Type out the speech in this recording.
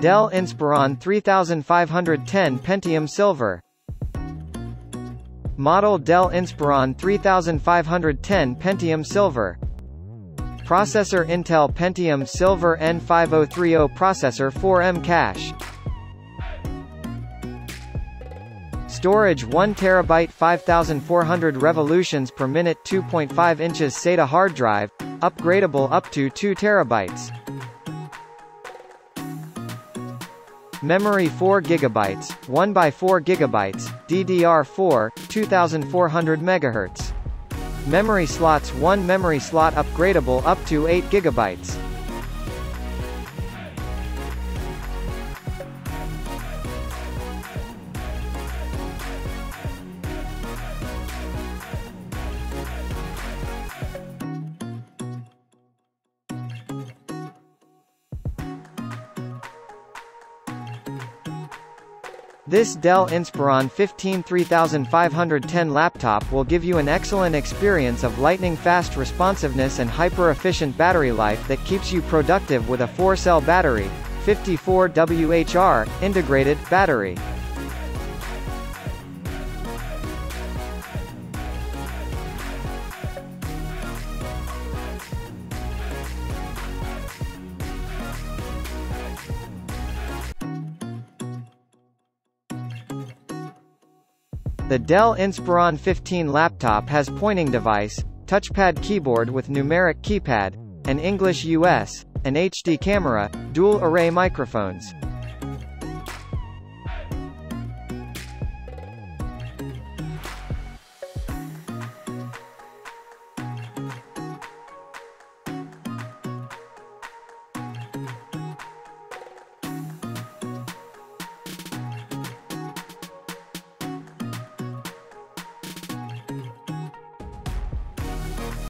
Dell Inspiron 3510 Pentium Silver. Model Dell Inspiron 3510 Pentium Silver. Processor Intel Pentium Silver N5030 Processor 4M Cache. Storage 1 TB 5400 revolutions per minute 2.5 inches SATA hard drive, upgradable up to 2 TB. Memory 4 GB, 1 by 4 GB, DDR4, 2400 MHz. Memory slots 1 memory slot upgradable up to 8 GB. This Dell Inspiron 15 3510 laptop will give you an excellent experience of lightning-fast responsiveness and hyper-efficient battery life that keeps you productive with a 4-cell battery, 54 Wh integrated battery. The Dell Inspiron 15 laptop has pointing device, touchpad keyboard with numeric keypad, an English US, an HD camera, dual array microphones.